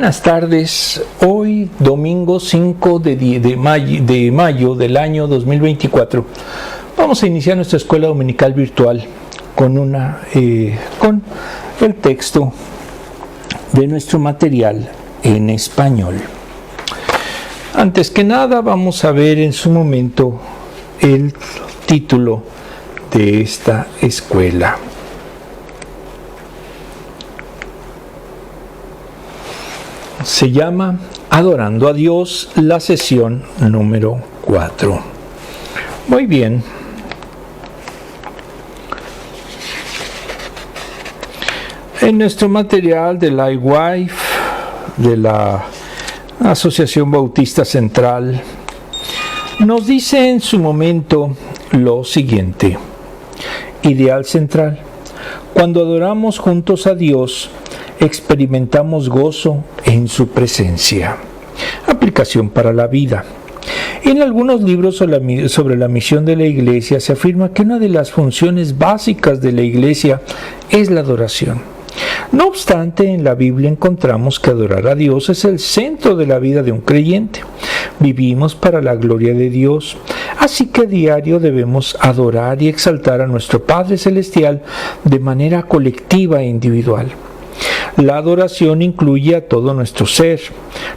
Buenas tardes, hoy domingo 5 de mayo del año 2024 vamos a iniciar nuestra escuela dominical virtual con el texto de nuestro material en español. Antes que nada vamos a ver en su momento el título de esta escuela. Se llama Adorando a Dios, la sesión número 4. Muy bien. En nuestro material de Lightwave, de la Asociación Bautista Central, nos dice en su momento lo siguiente. Ideal central. Cuando adoramos juntos a Dios, experimentamos gozo en su presencia. Aplicación para la vida. En algunos libros sobre la misión de la Iglesia se afirma que una de las funciones básicas de la Iglesia es la adoración. No obstante, en la Biblia encontramos que adorar a Dios es el centro de la vida de un creyente. Vivimos para la gloria de Dios, así que a diario debemos adorar y exaltar a nuestro Padre Celestial de manera colectiva e individual. La adoración incluye a todo nuestro ser,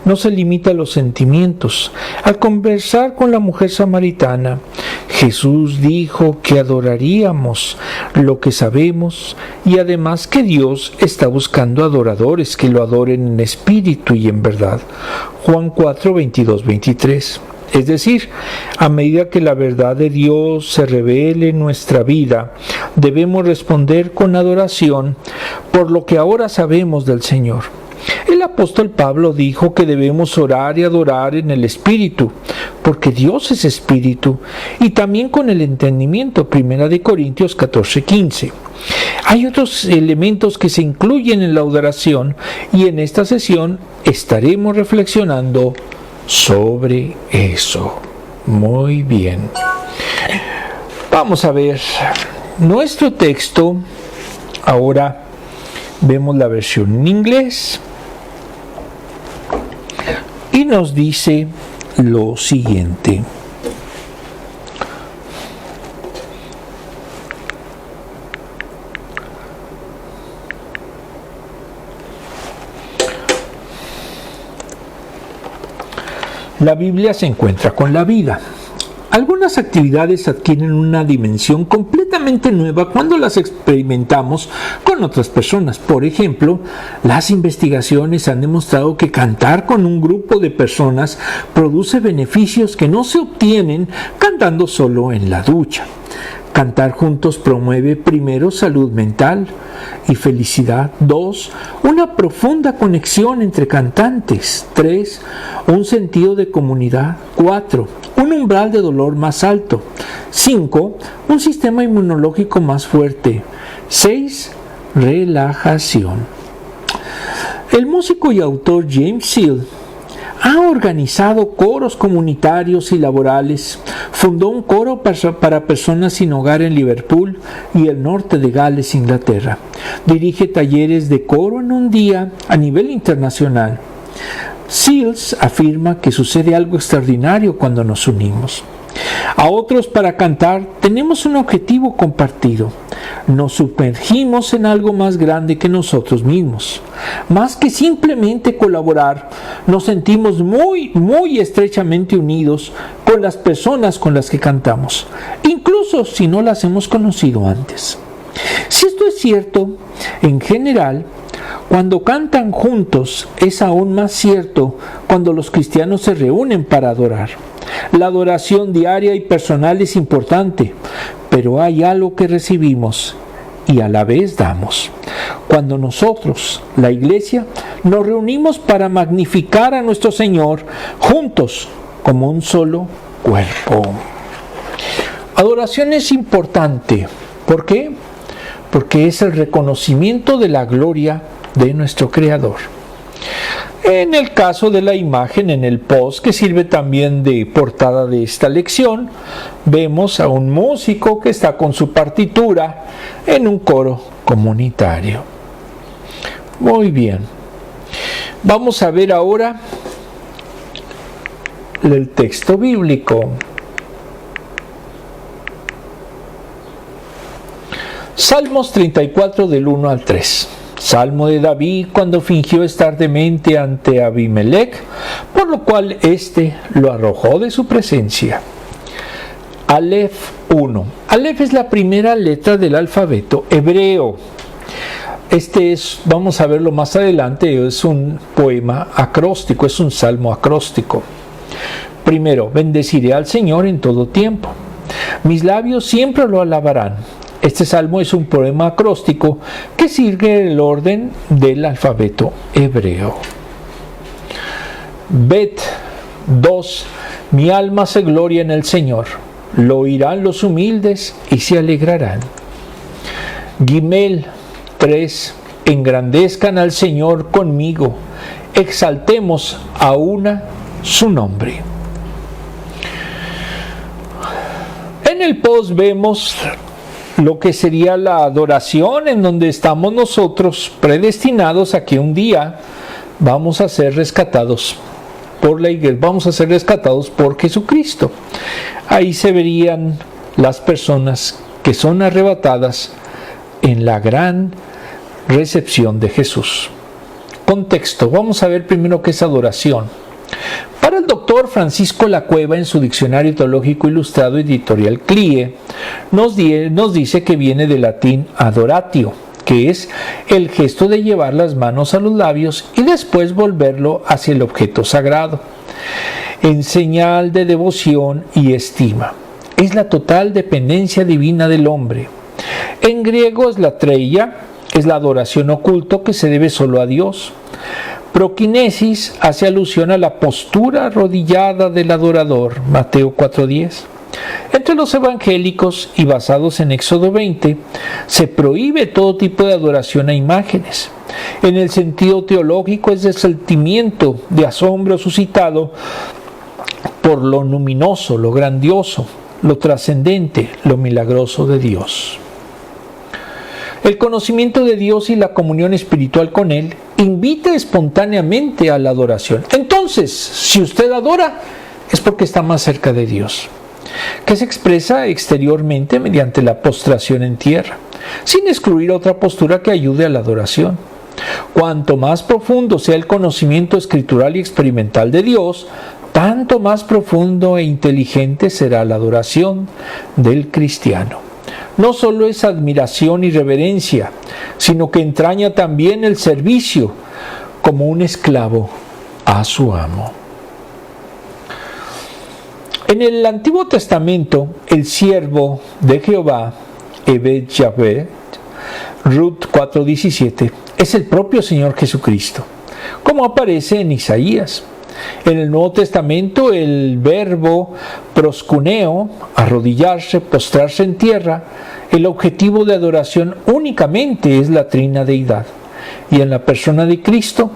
no se limita a los sentimientos. Al conversar con la mujer samaritana, Jesús dijo que adoraríamos lo que sabemos y además que Dios está buscando adoradores que lo adoren en espíritu y en verdad. Juan 4, 22, 23. Es decir, a medida que la verdad de Dios se revele en nuestra vida, debemos responder con adoración por lo que ahora sabemos del Señor. El apóstol Pablo dijo que debemos orar y adorar en el Espíritu, porque Dios es Espíritu, y también con el entendimiento, 1 Corintios 14, 15. Hay otros elementos que se incluyen en la adoración, y en esta sesión estaremos reflexionando sobre eso. Muy bien. Vamos a ver nuestro texto. Ahora vemos la versión en inglés y nos dice lo siguiente. La Biblia se encuentra con la vida. Algunas actividades adquieren una dimensión completamente nueva cuando las experimentamos con otras personas. Por ejemplo, las investigaciones han demostrado que cantar con un grupo de personas produce beneficios que no se obtienen cantando solo en la ducha. Cantar juntos promueve, primero, salud mental y felicidad. 2. Una profunda conexión entre cantantes. 3. Un sentido de comunidad. 4. Un umbral de dolor más alto. 5. Un sistema inmunológico más fuerte. 6. Relajación. El músico y autor James Seal ha organizado coros comunitarios y laborales. Fundó un coro para personas sin hogar en Liverpool y el norte de Gales, Inglaterra. Dirige talleres de coro en un día a nivel internacional. Seals afirma que sucede algo extraordinario cuando nos unimos. A otros para cantar tenemos un objetivo compartido. Nos sumergimos en algo más grande que nosotros mismos. Más que simplemente colaborar, nos sentimos muy estrechamente unidos con las personas con las que cantamos, incluso si no las hemos conocido antes. Si esto es cierto, en general, cuando cantan juntos es aún más cierto cuando los cristianos se reúnen para adorar. La adoración diaria y personal es importante, pero hay algo que recibimos y a la vez damos. Cuando nosotros, la Iglesia, nos reunimos para magnificar a nuestro Señor juntos como un solo cuerpo. Adoración es importante. ¿Por qué? Porque es el reconocimiento de la gloria de nuestro Creador. En el caso de la imagen en el post, que sirve también de portada de esta lección, vemos a un músico que está con su partitura en un coro comunitario. Muy bien. Vamos a ver ahora el texto bíblico. Salmos 34 del 1 al 3. Salmo de David cuando fingió estar demente ante Abimelech, por lo cual éste lo arrojó de su presencia. Aleph 1. Aleph es la primera letra del alfabeto hebreo. Vamos a verlo más adelante, es un poema acróstico, es un salmo acróstico. Primero, bendeciré al Señor en todo tiempo. Mis labios siempre lo alabarán. Este salmo es un poema acróstico que sigue el orden del alfabeto hebreo. Bet 2. Mi alma se gloria en el Señor. Lo oirán los humildes y se alegrarán. Gimel 3. Engrandezcan al Señor conmigo. Exaltemos a una su nombre. En el post vemos lo que sería la adoración, en donde estamos nosotros predestinados a que un día vamos a ser rescatados por la iglesia, vamos a ser rescatados por Jesucristo. Ahí se verían las personas que son arrebatadas en la gran recepción de Jesús. Contexto, vamos a ver primero qué es adoración. Para el doctor Francisco Lacueva, en su Diccionario Teológico Ilustrado editorial CLIE, nos dice que viene del latín adoratio, que es el gesto de llevar las manos a los labios y después volverlo hacia el objeto sagrado, en señal de devoción y estima. Es la total dependencia divina del hombre. En griego es latreia, es la adoración oculto que se debe solo a Dios. Prokinesis hace alusión a la postura arrodillada del adorador, Mateo 4:10. Entre los evangélicos y basados en Éxodo 20, se prohíbe todo tipo de adoración a imágenes. En el sentido teológico es el sentimiento de asombro suscitado por lo luminoso, lo grandioso, lo trascendente, lo milagroso de Dios. El conocimiento de Dios y la comunión espiritual con Él invita espontáneamente a la adoración. Entonces, si usted adora, es porque está más cerca de Dios, que se expresa exteriormente mediante la postración en tierra, sin excluir otra postura que ayude a la adoración. Cuanto más profundo sea el conocimiento escritural y experimental de Dios, tanto más profundo e inteligente será la adoración del cristiano. No solo es admiración y reverencia, sino que entraña también el servicio como un esclavo a su amo. En el Antiguo Testamento, el siervo de Jehová, Eved Yahvé, Ruth 4:17, es el propio Señor Jesucristo, como aparece en Isaías. En el Nuevo Testamento, el verbo proskuneo, arrodillarse, postrarse en tierra, el objetivo de adoración únicamente es la trina deidad. Y en la persona de Cristo,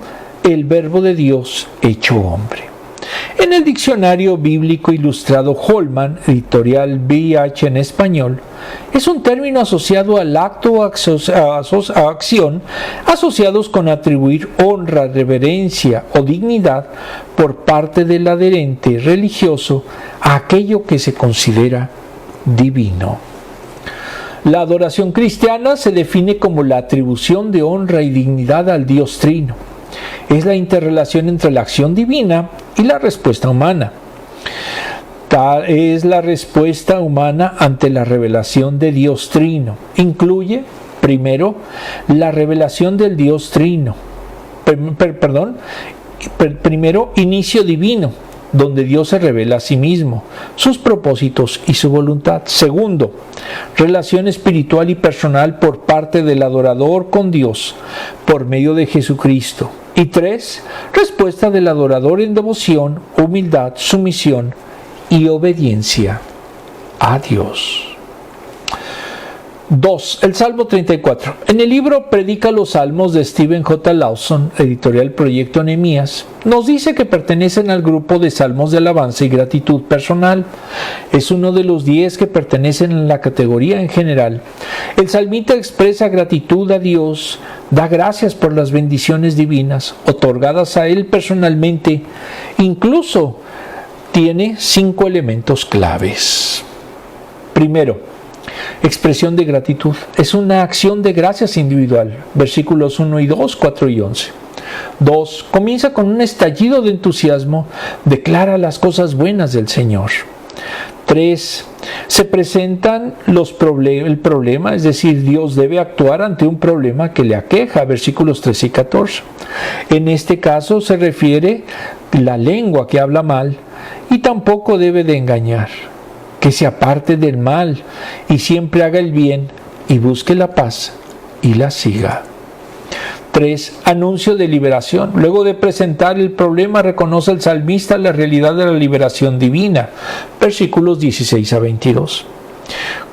el verbo de Dios hecho hombre. En el Diccionario Bíblico Ilustrado Holman, editorial BH en español, es un término asociado al acto o acción asociados con atribuir honra, reverencia o dignidad por parte del adherente religioso a aquello que se considera divino. La adoración cristiana se define como la atribución de honra y dignidad al Dios Trino. Es la interrelación entre la acción divina y la respuesta humana. Tal es la respuesta humana ante la revelación de Dios Trino. Incluye, primero, la revelación del Dios Trino. Primero, inicio divino, donde Dios se revela a sí mismo, sus propósitos y su voluntad. Segundo, relación espiritual y personal por parte del adorador con Dios, por medio de Jesucristo. Y tres, respuesta del adorador en devoción, humildad, sumisión y obediencia a Dios. 2. El Salmo 34. En el libro Predica los Salmos de Stephen J. Lawson, editorial Proyecto Nehemías, nos dice que pertenecen al grupo de salmos de alabanza y gratitud personal. Es uno de los 10 que pertenecen a la categoría en general. El salmista expresa gratitud a Dios, da gracias por las bendiciones divinas otorgadas a él personalmente. Incluso tiene 5 elementos claves. Primero, expresión de gratitud. Es una acción de gracias individual. Versículos 1 y 2, 4 y 11. 2. Comienza con un estallido de entusiasmo. Declara las cosas buenas del Señor. 3. Se presentan el problema, es decir, Dios debe actuar ante un problema que le aqueja. Versículos 13 y 14. En este caso se refiere la lengua que habla mal y tampoco debe de engañar. Que se aparte del mal y siempre haga el bien y busque la paz y la siga. 3. Anuncio de liberación. Luego de presentar el problema, reconoce el salmista la realidad de la liberación divina. Versículos 16 a 22.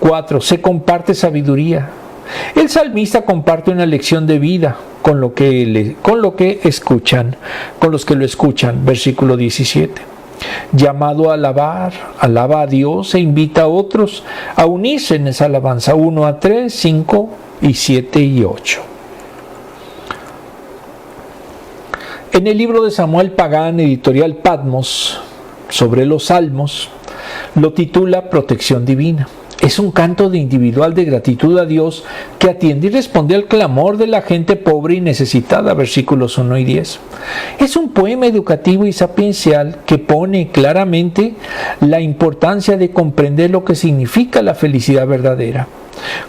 4. Se comparte sabiduría. El salmista comparte una lección de vida con los que lo escuchan. Versículo 17. Llamado a alabar, alaba a Dios e invita a otros a unirse en esa alabanza. 1 a 3, 5 y 7 y 8. En el libro de Samuel Pagán, editorial Patmos, sobre los salmos, lo titula Protección Divina. Es un canto individual de gratitud a Dios que atiende y responde al clamor de la gente pobre y necesitada, versículos 1 y 10. Es un poema educativo y sapiencial que pone claramente la importancia de comprender lo que significa la felicidad verdadera,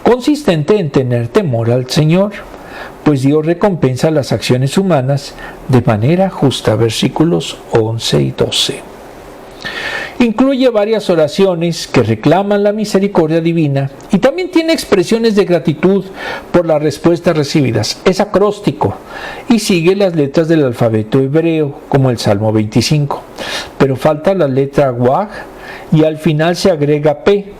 consistente en tener temor al Señor, pues Dios recompensa las acciones humanas de manera justa, versículos 11 y 12. Incluye varias oraciones que reclaman la misericordia divina y también tiene expresiones de gratitud por las respuestas recibidas. Es acróstico y sigue las letras del alfabeto hebreo, como el Salmo 25. Pero falta la letra Waj y al final se agrega P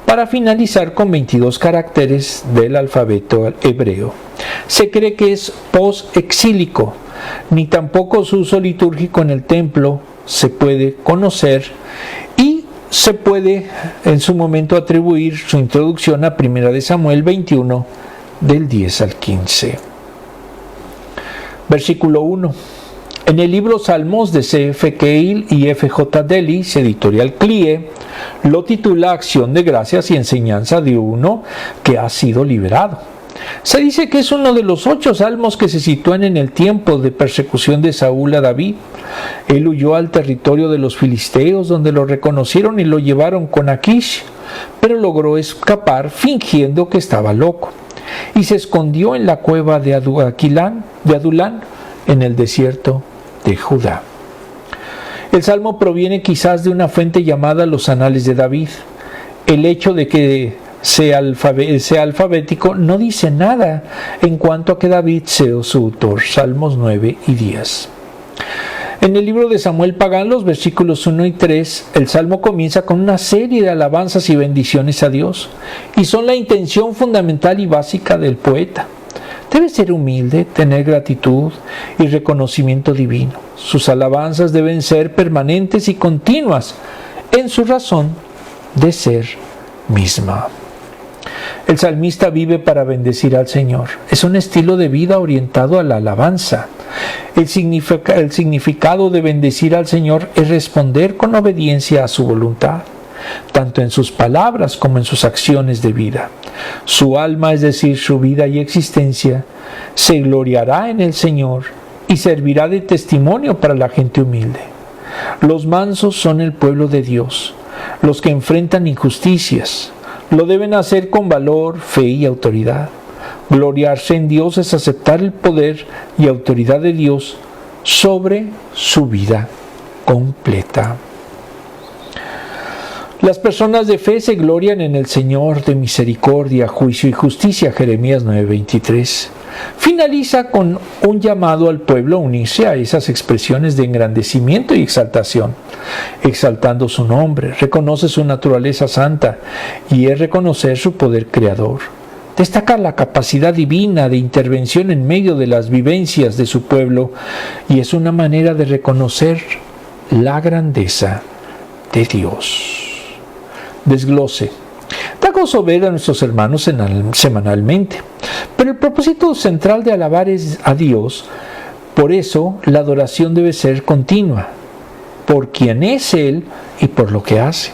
para finalizar con 22 caracteres del alfabeto hebreo. Se cree que es post-exílico, ni tampoco su uso litúrgico en el templo se puede conocer y se puede en su momento atribuir su introducción a 1 Samuel 21 del 10 al 15. Versículo 1. En el libro Salmos de C.F. Keil y F.J. Delis, editorial CLIE, lo titula Acción de Gracias y Enseñanza de uno que ha sido liberado. Se dice que es uno de los 8 salmos que se sitúan en el tiempo de persecución de Saúl a David. Él huyó al territorio de los filisteos, donde lo reconocieron y lo llevaron con Aquish, pero logró escapar fingiendo que estaba loco, y se escondió en la cueva de Adulán, en el desierto de Judá. El salmo proviene quizás de una fuente llamada Los Anales de David. El hecho de que sea alfabético no dice nada en cuanto a que David sea su autor. Salmos 9 y 10. En el libro de Samuel Pagán, los versículos 1 y 3, el salmo comienza con una serie de alabanzas y bendiciones a Dios, y son la intención fundamental y básica del poeta. Debe ser humilde, tener gratitud y reconocimiento divino. Sus alabanzas deben ser permanentes y continuas en su razón de ser misma. El salmista vive para bendecir al Señor. Es un estilo de vida orientado a la alabanza. El significado de bendecir al Señor es responder con obediencia a su voluntad, tanto en sus palabras como en sus acciones de vida. Su alma, es decir, su vida y existencia, se gloriará en el Señor y servirá de testimonio para la gente humilde. Los mansos son el pueblo de Dios, los que enfrentan injusticias. Lo deben hacer con valor, fe y autoridad. Gloriarse en Dios es aceptar el poder y autoridad de Dios sobre su vida completa. Las personas de fe se glorian en el Señor de misericordia, juicio y justicia. Jeremías 9:23. Finaliza con un llamado al pueblo a unirse a esas expresiones de engrandecimiento y exaltación, exaltando su nombre. Reconoce su naturaleza santa y es reconocer su poder creador. Destaca la capacidad divina de intervención en medio de las vivencias de su pueblo y es una manera de reconocer la grandeza de Dios. Desglose. Da gozo ver a nuestros hermanos semanalmente, pero el propósito central de alabar es a Dios. Por eso la adoración debe ser continua, por quien es Él y por lo que hace.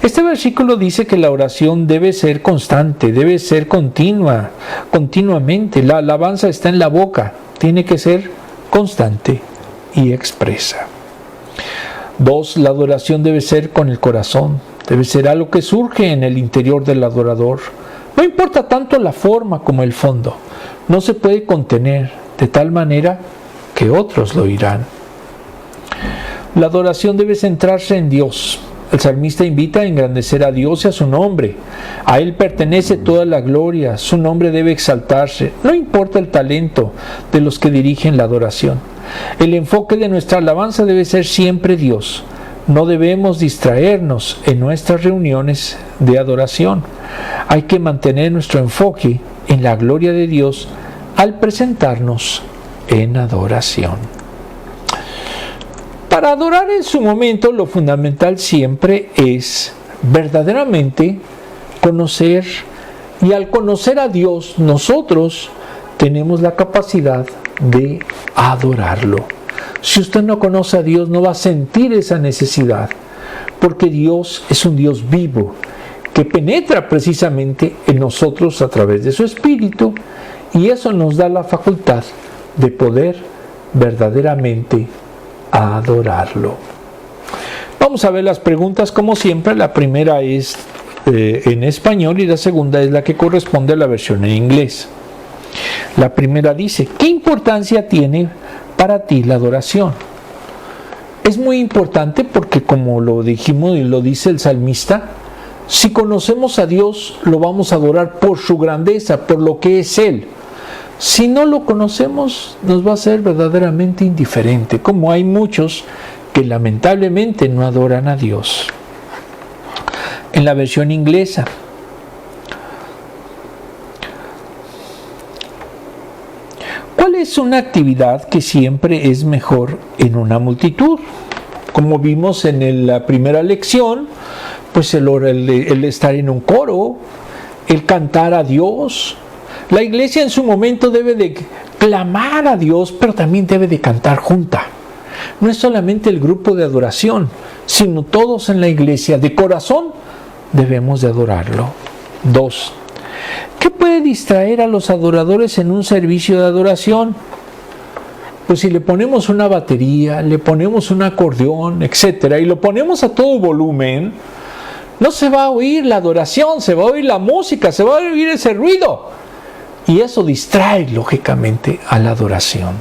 Este versículo dice que la oración debe ser constante, debe ser continuamente. La alabanza está en la boca, tiene que ser constante y expresa. 2. La adoración debe ser con el corazón, debe ser algo que surge en el interior del adorador. No importa tanto la forma como el fondo, no se puede contener de tal manera que otros lo oirán. La adoración debe centrarse en Dios. El salmista invita a engrandecer a Dios y a su nombre. A Él pertenece toda la gloria, su nombre debe exaltarse. No importa el talento de los que dirigen la adoración. El enfoque de nuestra alabanza debe ser siempre Dios. No debemos distraernos en nuestras reuniones de adoración. Hay que mantener nuestro enfoque en la gloria de Dios al presentarnos en adoración. Para adorar en su momento, lo fundamental siempre es verdaderamente conocer, y al conocer a Dios, nosotros tenemos la capacidad de adorarlo. Si usted no conoce a Dios, no va a sentir esa necesidad, porque Dios es un Dios vivo, que penetra precisamente en nosotros a través de su Espíritu, y eso nos da la facultad de poder verdaderamente adorarlo. Vamos a ver las preguntas como siempre. La primera es en español y la segunda es la que corresponde a la versión en inglés. La primera dice: ¿qué importancia tiene para ti la adoración? Es muy importante porque, como lo dijimos y lo dice el salmista, si conocemos a Dios lo vamos a adorar por su grandeza, por lo que es Él. Si no lo conocemos, nos va a ser verdaderamente indiferente, como hay muchos que lamentablemente no adoran a Dios. En la versión inglesa, ¿cuál es una actividad que siempre es mejor en una multitud? Como vimos en la primera lección, pues el estar en un coro, el cantar a Dios. La iglesia en su momento debe de clamar a Dios, pero también debe de cantar junta. No es solamente el grupo de adoración, sino todos en la iglesia, de corazón, debemos de adorarlo. 2. ¿Qué puede distraer a los adoradores en un servicio de adoración? Pues si le ponemos una batería, le ponemos un acordeón, etcétera, y lo ponemos a todo volumen, no se va a oír la adoración, se va a oír la música, se va a oír ese ruido. Y eso distrae, lógicamente, a la adoración.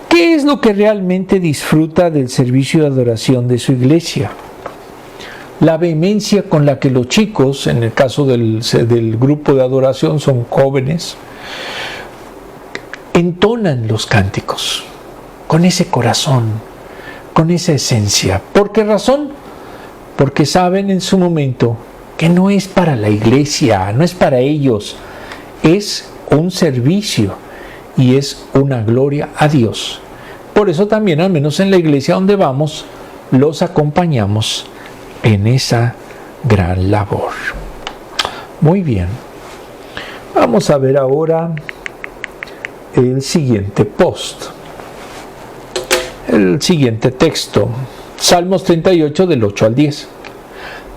¿Qué es lo que realmente disfruta del servicio de adoración de su iglesia? La vehemencia con la que los chicos, en el caso del grupo de adoración, son jóvenes, entonan los cánticos con ese corazón, con esa esencia. ¿Por qué razón? Porque saben en su momento que no es para la iglesia, no es para ellos, es un servicio y es una gloria a Dios. Por eso también, al menos en la iglesia donde vamos, los acompañamos en esa gran labor. Muy bien. Vamos a ver ahora el siguiente post. El siguiente texto. Salmos 38 del 8 al 10.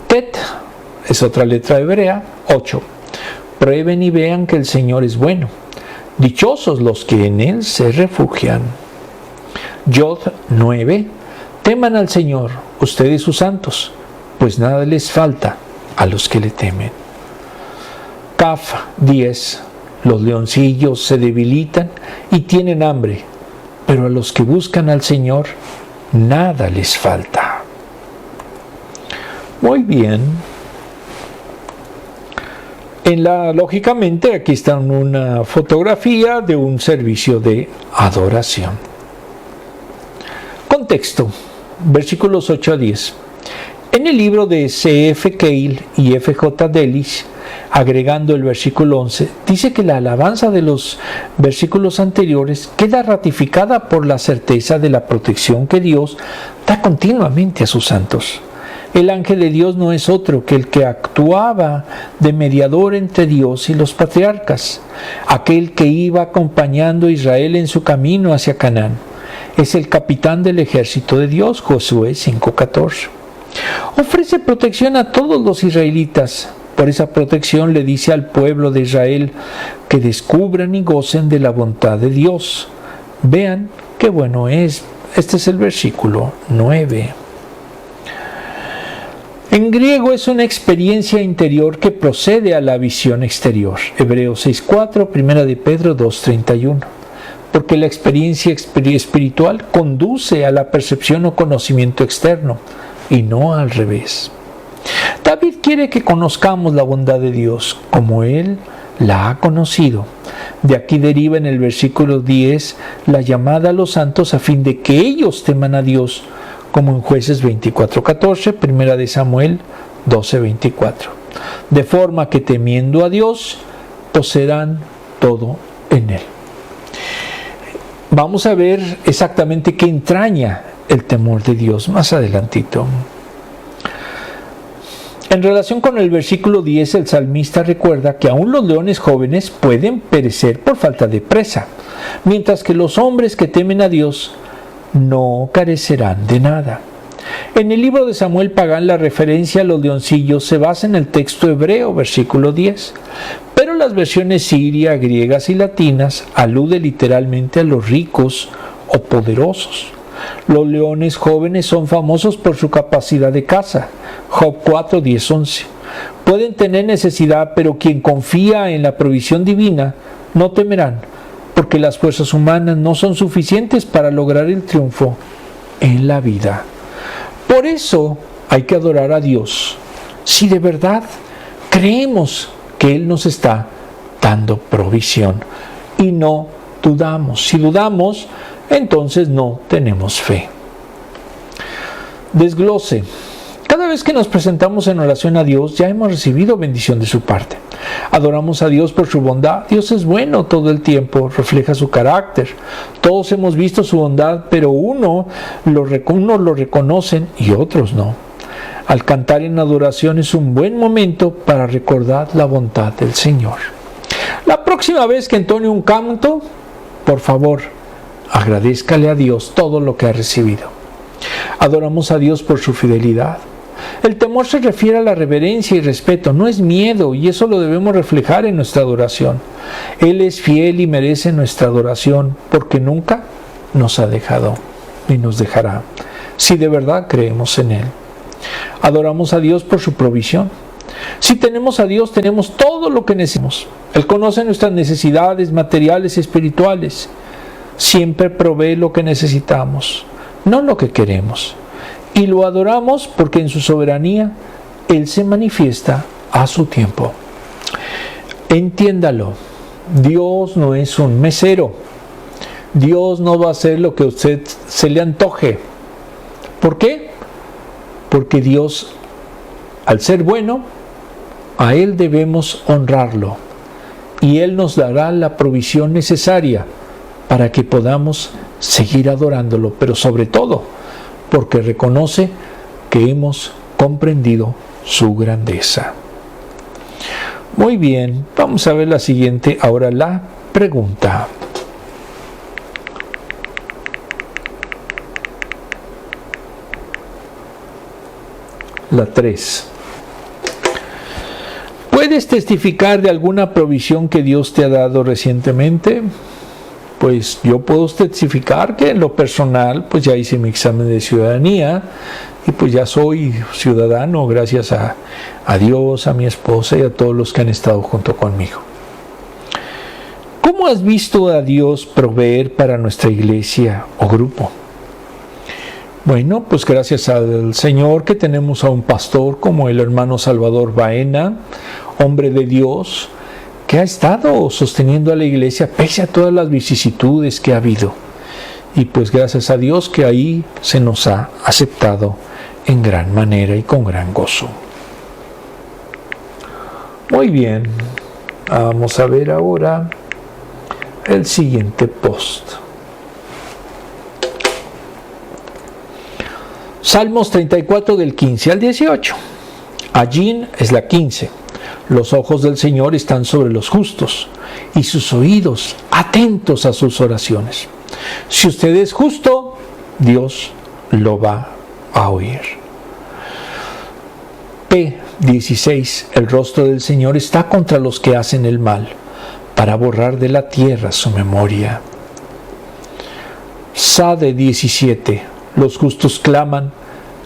Tet es otra letra hebrea. 8. Prueben y vean que el Señor es bueno. Dichosos los que en Él se refugian. Yod 9. Teman al Señor, ustedes sus santos, pues nada les falta a los que le temen. Kaf 10. Los leoncillos se debilitan y tienen hambre, pero a los que buscan al Señor, nada les falta. Muy bien. Lógicamente, aquí está una fotografía de un servicio de adoración. Contexto, versículos 8 a 10. En el libro de C.F. Keil y F.J. Delich, agregando el versículo 11, dice que la alabanza de los versículos anteriores queda ratificada por la certeza de la protección que Dios da continuamente a sus santos. El ángel de Dios no es otro que el que actuaba de mediador entre Dios y los patriarcas, aquel que iba acompañando a Israel en su camino hacia Canaán. Es el capitán del ejército de Dios, Josué 5:14. Ofrece protección a todos los israelitas. Por esa protección le dice al pueblo de Israel que descubran y gocen de la bondad de Dios. Vean qué bueno es. Este es el versículo 9. En griego es una experiencia interior que procede a la visión exterior. Hebreos 6:4, 1 de Pedro 2:31. Porque la experiencia espiritual conduce a la percepción o conocimiento externo y no al revés. David quiere que conozcamos la bondad de Dios como Él la ha conocido. De aquí deriva en el versículo 10 la llamada a los santos a fin de que ellos teman a Dios, como en Jueces 24:14, 1 de Samuel 12:24. De forma que temiendo a Dios, poseerán todo en Él. Vamos a ver exactamente qué entraña el temor de Dios más adelantito. En relación con el versículo 10, el salmista recuerda que aún los leones jóvenes pueden perecer por falta de presa, mientras que los hombres que temen a Dios no carecerán de nada. En el libro de Samuel Pagán la referencia a los leoncillos se basa en el texto hebreo, versículo 10, pero las versiones siria, griegas y latinas aluden literalmente a los ricos o poderosos. Los leones jóvenes son famosos por su capacidad de caza. Job 4, 10, 11. Pueden tener necesidad, pero quien confía en la provisión divina no temerán, porque las fuerzas humanas no son suficientes para lograr el triunfo en la vida. Por eso hay que adorar a Dios, si de verdad creemos que Él nos está dando provisión y no dudamos. Si dudamos, entonces no tenemos fe. Desglose. Cada vez que nos presentamos en oración a Dios, ya hemos recibido bendición de su parte. Adoramos a Dios por su bondad. Dios es bueno todo el tiempo, refleja su carácter. Todos hemos visto su bondad, pero unos lo reconocen y otros no. Al cantar en adoración es un buen momento para recordar la bondad del Señor. La próxima vez que entone un canto, por favor, agradézcale a Dios todo lo que ha recibido. Adoramos a Dios por su fidelidad. El temor se refiere a la reverencia y respeto, no es miedo, y eso lo debemos reflejar en nuestra adoración. Él es fiel y merece nuestra adoración, porque nunca nos ha dejado ni nos dejará, si de verdad creemos en Él. Adoramos a Dios por su provisión. Si tenemos a Dios, tenemos todo lo que necesitamos. Él conoce nuestras necesidades materiales y espirituales. Siempre provee lo que necesitamos, no lo que queremos. Y lo adoramos porque en su soberanía Él se manifiesta a su tiempo. Entiéndalo, Dios no es un mesero. Dios no va a hacer lo que a usted se le antoje. ¿Por qué? Porque Dios, al ser bueno, a Él debemos honrarlo. Y Él nos dará la provisión necesaria para que podamos seguir adorándolo, pero sobre todo porque reconoce que hemos comprendido su grandeza. Muy bien, vamos a ver la siguiente, ahora la pregunta. La 3. ¿Puedes testificar de alguna provisión que Dios te ha dado recientemente? Pues yo puedo testificar que en lo personal, pues ya hice mi examen de ciudadanía y pues ya soy ciudadano gracias a Dios, a mi esposa y a todos los que han estado junto conmigo. ¿Cómo has visto a Dios proveer para nuestra iglesia o grupo? Bueno, pues gracias al Señor que tenemos a un pastor como el hermano Salvador Baena, hombre de Dios, que ha estado sosteniendo a la iglesia pese a todas las vicisitudes que ha habido. Y pues gracias a Dios que ahí se nos ha aceptado en gran manera y con gran gozo. Muy bien, vamos a ver ahora el siguiente post. Salmos 34 del 15 al 18. Allí es la 15. Los ojos del Señor están sobre los justos y sus oídos atentos a sus oraciones. Si usted es justo, Dios lo va a oír. P16. El rostro del Señor está contra los que hacen el mal, para borrar de la tierra su memoria. Sade 17. Los justos claman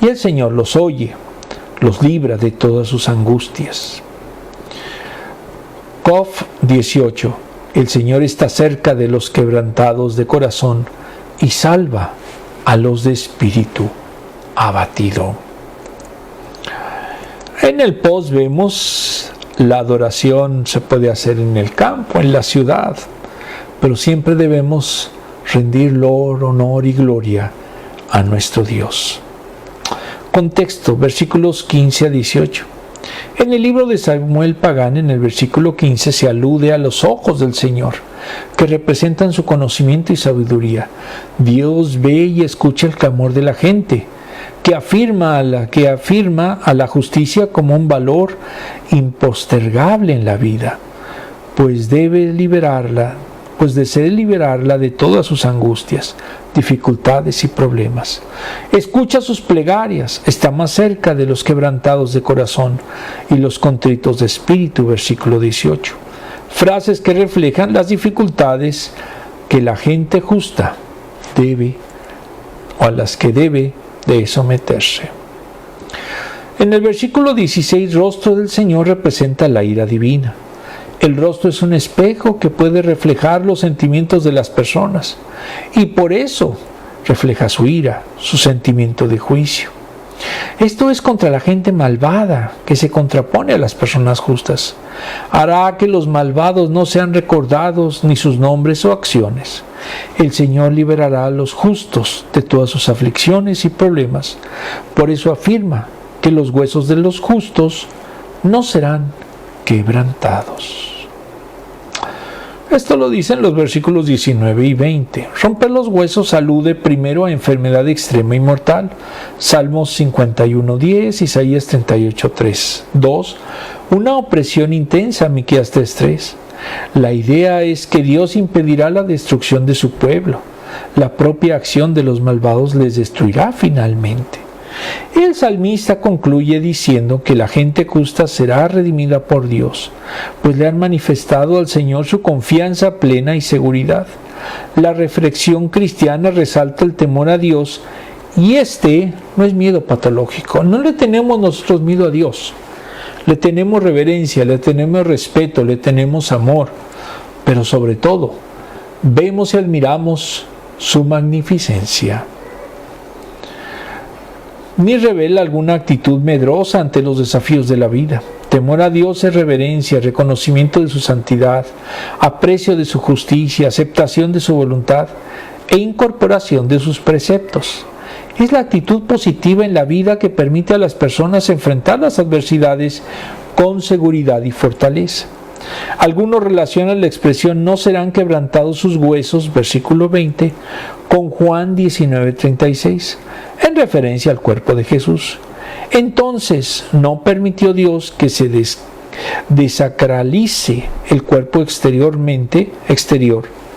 y el Señor los oye, los libra de todas sus angustias. Cof 18. El Señor está cerca de los quebrantados de corazón y salva a los de espíritu abatido. En el post vemos la adoración se puede hacer en el campo, en la ciudad, pero siempre debemos rendir honor y gloria a nuestro Dios. Contexto, versículos 15 a 18. En el libro de Samuel Pagán, en el versículo 15, se alude a los ojos del Señor, que representan su conocimiento y sabiduría. Dios ve y escucha el clamor de la gente, que afirma a la justicia como un valor impostergable en la vida, pues desea liberarla de todas sus angustias, dificultades y problemas. Escucha sus plegarias, está más cerca de los quebrantados de corazón y los contritos de espíritu, versículo 18. Frases que reflejan las dificultades que la gente justa a las que debe de someterse. En el versículo 16, rostro del Señor representa la ira divina. El rostro es un espejo que puede reflejar los sentimientos de las personas y por eso refleja su ira, su sentimiento de juicio. Esto es contra la gente malvada que se contrapone a las personas justas. Hará que los malvados no sean recordados ni sus nombres o acciones. El Señor liberará a los justos de todas sus aflicciones y problemas. Por eso afirma que los huesos de los justos no serán quebrantados. Esto lo dicen los versículos 19 y 20. Romper los huesos alude primero a enfermedad extrema y mortal. Salmos 51:10, Isaías 38:3. 2. Una opresión intensa, Miqueas 3:3. La idea es que Dios impedirá la destrucción de su pueblo. La propia acción de los malvados les destruirá finalmente. El salmista concluye diciendo que la gente justa será redimida por Dios, pues le han manifestado al Señor su confianza plena y seguridad. La reflexión cristiana resalta el temor a Dios y este no es miedo patológico. No le tenemos nosotros miedo a Dios. Le tenemos reverencia, le tenemos respeto, le tenemos amor, pero sobre todo vemos y admiramos su magnificencia. Ni revela alguna actitud medrosa ante los desafíos de la vida. Temor a Dios es reverencia, reconocimiento de su santidad, aprecio de su justicia, aceptación de su voluntad e incorporación de sus preceptos. Es la actitud positiva en la vida que permite a las personas enfrentar las adversidades con seguridad y fortaleza. Algunos relacionan la expresión no serán quebrantados sus huesos, versículo 20, con Juan 19:36, en referencia al cuerpo de Jesús. Entonces, no permitió Dios que se desacralice el cuerpo exterior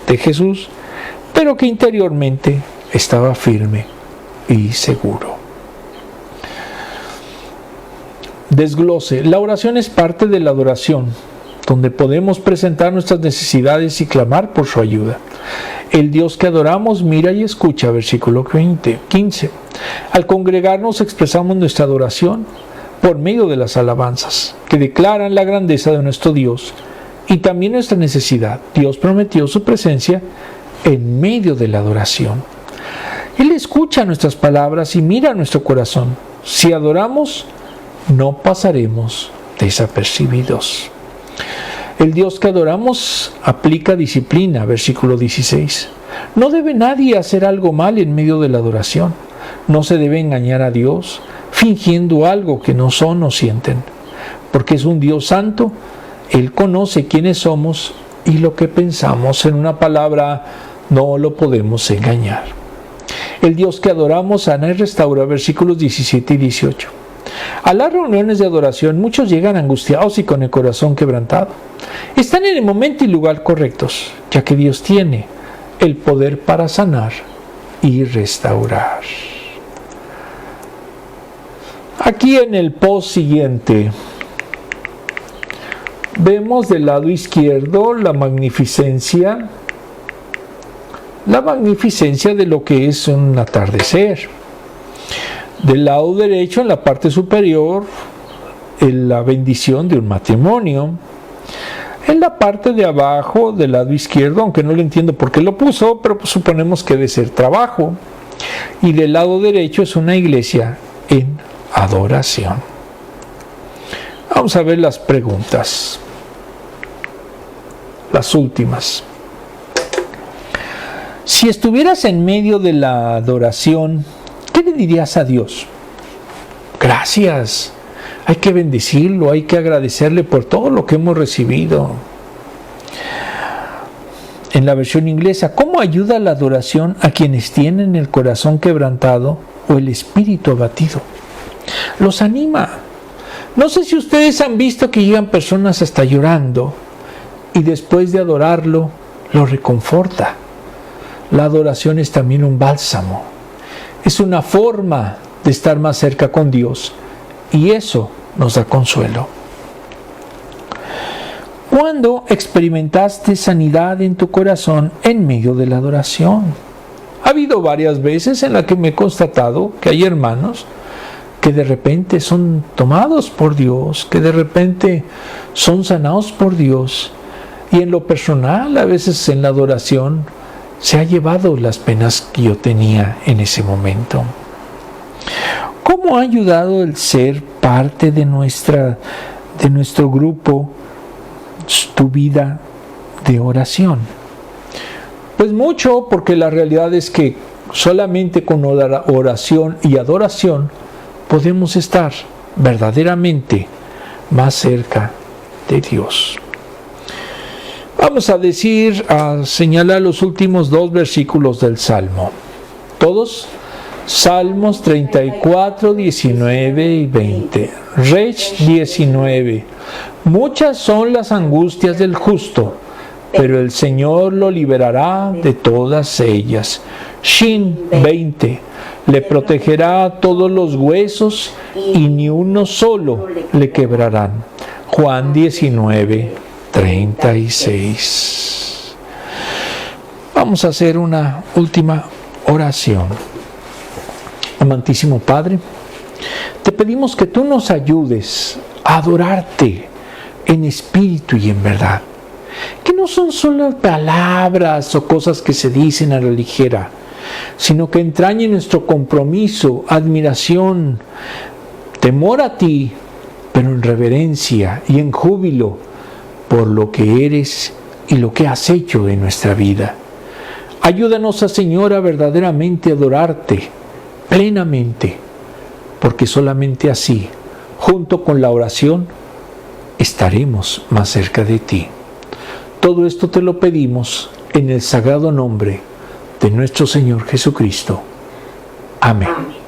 de Jesús, pero que interiormente estaba firme y seguro. Desglose. La oración es parte de la adoración, donde podemos presentar nuestras necesidades y clamar por su ayuda. El Dios que adoramos mira y escucha, versículo 15. Al congregarnos expresamos nuestra adoración por medio de las alabanzas, que declaran la grandeza de nuestro Dios y también nuestra necesidad. Dios prometió su presencia en medio de la adoración. Él escucha nuestras palabras y mira nuestro corazón. Si adoramos, no pasaremos desapercibidos. El Dios que adoramos aplica disciplina, versículo 16. No debe nadie hacer algo mal en medio de la adoración. No se debe engañar a Dios, fingiendo algo que no son o sienten. Porque es un Dios santo, Él conoce quiénes somos y lo que pensamos. En una palabra, no lo podemos engañar. El Dios que adoramos sana y restaura, versículos 17 y 18. A las reuniones de adoración muchos llegan angustiados y con el corazón quebrantado. Están en el momento y lugar correctos, ya que Dios tiene el poder para sanar y restaurar. Aquí en el post siguiente vemos del lado izquierdo la magnificencia de lo que es un atardecer. Del lado derecho, en la parte superior, la bendición de un matrimonio. En la parte de abajo, del lado izquierdo, aunque no lo entiendo por qué lo puso, pero pues suponemos que debe ser trabajo. Y del lado derecho es una iglesia en adoración. Vamos a ver las preguntas. Las últimas. Si estuvieras en medio de la adoración, ¿qué le dirías a Dios? Gracias. Hay que bendecirlo, hay que agradecerle por todo lo que hemos recibido. En la versión inglesa, ¿cómo ayuda la adoración a quienes tienen el corazón quebrantado o el espíritu abatido? Los anima. No sé si ustedes han visto que llegan personas hasta llorando y después de adorarlo, lo reconforta. La adoración es también un bálsamo. Es una forma de estar más cerca con Dios y eso nos da consuelo. ¿Cuándo experimentaste sanidad en tu corazón en medio de la adoración? Ha habido varias veces en las que me he constatado que hay hermanos que de repente son tomados por Dios, que de repente son sanados por Dios. Y en lo personal, a veces en la adoración, se ha llevado las penas que yo tenía en ese momento. ¿Cómo ha ayudado el ser parte de nuestro grupo, tu vida de oración? Pues mucho, porque la realidad es que solamente con oración y adoración podemos estar verdaderamente más cerca de Dios. Vamos a señalar los últimos dos versículos del Salmo. ¿Todos? Salmos 34, 19 y 20. Rech 19. Muchas son las angustias del justo, pero el Señor lo liberará de todas ellas. Shin 20. Le protegerá todos los huesos y ni uno solo le quebrarán. Juan 19, 36. Vamos a hacer una última oración. Amantísimo Padre, te pedimos que tú nos ayudes a adorarte en espíritu y en verdad. Que no son solo palabras o cosas que se dicen a la ligera, sino que entrañen nuestro compromiso, admiración, temor a ti, pero en reverencia y en júbilo por lo que eres y lo que has hecho en nuestra vida. Ayúdanos, Señor, a verdaderamente adorarte plenamente, porque solamente así, junto con la oración, estaremos más cerca de ti. Todo esto te lo pedimos en el sagrado nombre de nuestro Señor Jesucristo. Amén.